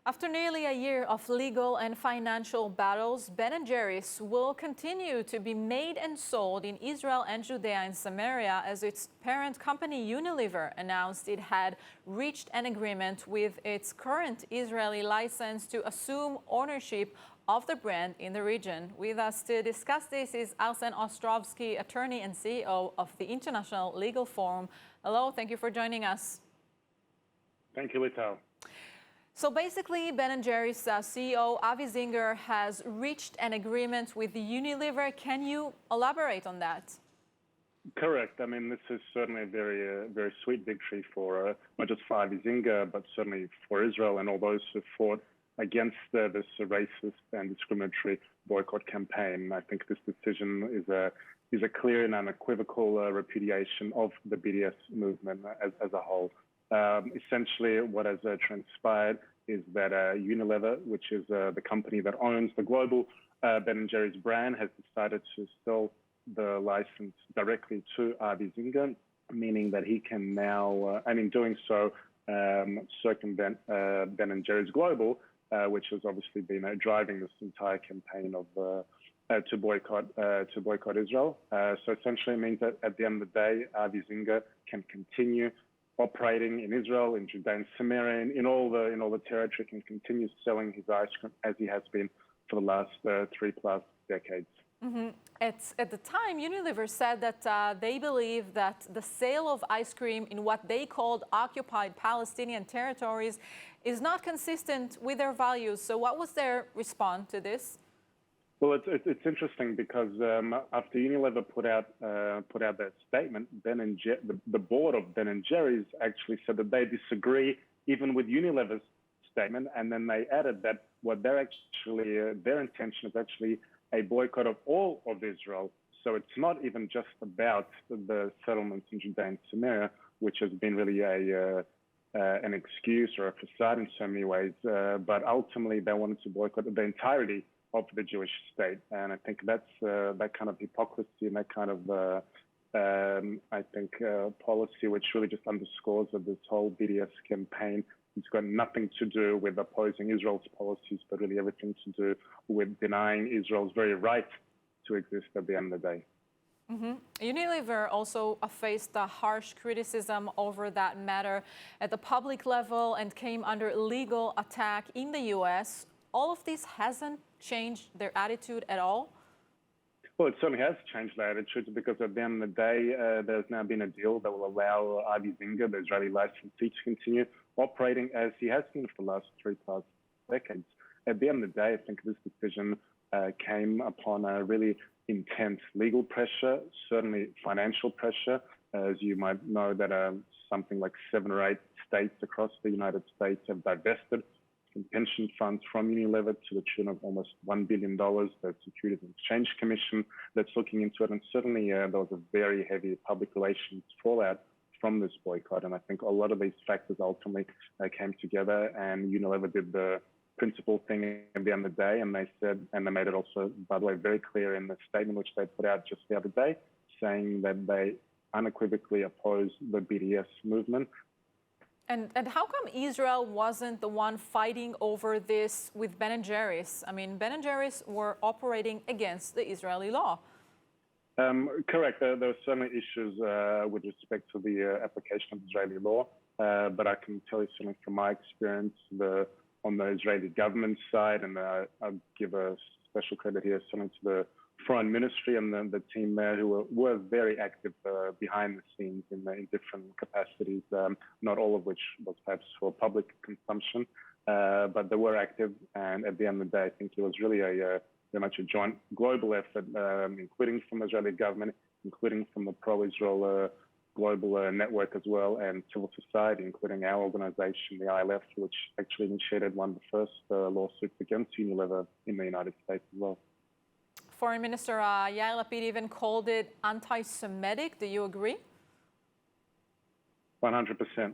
After nearly a year of legal and financial battles, Ben & Jerry's will continue to be made and sold in Israel and Judea and Samaria as its parent company Unilever announced it had reached an agreement with its current Israeli license to assume ownership of the brand in the region. With us to discuss this is Arsen Ostrovsky, attorney and CEO of the International Legal Forum. Hello, thank you for joining us. Thank you, Lital. So basically, Ben & Jerry's CEO, Avi Zinger, has reached an agreement with Unilever. Can you elaborate on that? Correct. I mean, this is certainly a very sweet victory for not just for Avi Zinger, but certainly for Israel and all those who fought against this racist and discriminatory boycott campaign. I think this decision is a clear and unequivocal repudiation of the BDS movement as a whole. Essentially, what has transpired is that Unilever, which is the company that owns the global Ben & Jerry's brand, has decided to sell the license directly to Avi Zinger, meaning that he can now, and in doing so, circumvent Ben & Jerry's Global, which has obviously been driving this entire campaign of to boycott Israel. So essentially, it means that at the end of the day, Avi Zinger can continue operating in Israel, in Judea and Samaria, in all the territory, can continue selling his ice cream as he has been for the last 3+ decades. Mm-hmm. At the time, Unilever said that they believe that the sale of ice cream in what they called occupied Palestinian territories is not consistent with their values. So what was their response to this? Well, it's interesting because after Unilever put out that statement, the board of Ben & Jerry's actually said that they disagree even with Unilever's statement, and then they added that what their intention is actually a boycott of all of Israel. So it's not even just about the settlements in Judea and Samaria, which has been really an excuse or a facade in so many ways, but ultimately they wanted to boycott the entirety of the Jewish state. And I think that's that kind of hypocrisy and that kind of, policy, which really just underscores that this whole BDS campaign has got nothing to do with opposing Israel's policies, but really everything to do with denying Israel's very right to exist at the end of the day. Mm-hmm. Unilever also faced a harsh criticism over that matter at the public level and came under legal attack in the U.S. All of this hasn't changed their attitude at all? Well, it certainly has changed their attitude because at the end of the day, there's now been a deal that will allow Avi Zinger, the Israeli licensee, to continue operating as he has been for the last 3+ decades. At the end of the day, I think this decision came upon a really intense legal pressure, certainly financial pressure. As you might know, that something like 7 or 8 states across the United States have divested pension funds from Unilever to the tune of almost $1 billion. The Securities and Exchange Commission that's looking into it. And certainly there was a very heavy public relations fallout from this boycott. And I think a lot of these factors ultimately came together, and Unilever did the principal thing at the end of the day. And they said, and they made it also, by the way, very clear in the statement which they put out just the other day, saying that they unequivocally oppose the BDS movement. And how come Israel wasn't the one fighting over this with Ben & Jerry's? I mean, Ben & Jerry's were operating against the Israeli law. Correct. There were certainly issues with respect to the application of Israeli law, but I can tell you certainly from my experience on the Israeli government side, and I'll give a special credit here certainly to the Foreign Ministry and the team there who were very active behind the scenes in different capacities, not all of which was perhaps for public consumption, but they were active. And at the end of the day, I think it was really very much a joint global effort, including from the Israeli government, including from the pro-Israel global network as well, and civil society, including our organization, the ILF, which actually initiated one of the first lawsuits against Unilever in the United States as well. Foreign Minister Yair Lapid even called it anti-Semitic. Do you agree? 100%.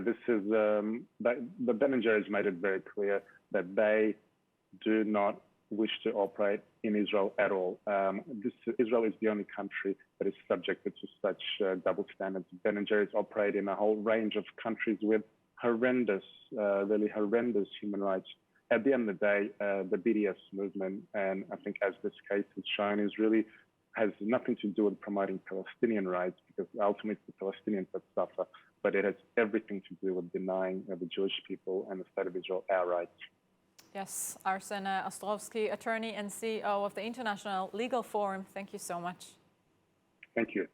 This is the Ben & Jerry's made it very clear that they do not wish to operate in Israel at all. Israel is the only country that is subjected to such double standards. Ben & Jerry's operate in a whole range of countries with horrendous, really horrendous human rights. At the end of the day, the BDS movement, and I think as this case has shown, is really has nothing to do with promoting Palestinian rights, because ultimately the Palestinians that suffer, but it has everything to do with denying the Jewish people and the State of Israel our rights. Yes, Arsen Ostrovsky, attorney and CEO of the International Legal Forum. Thank you so much. Thank you.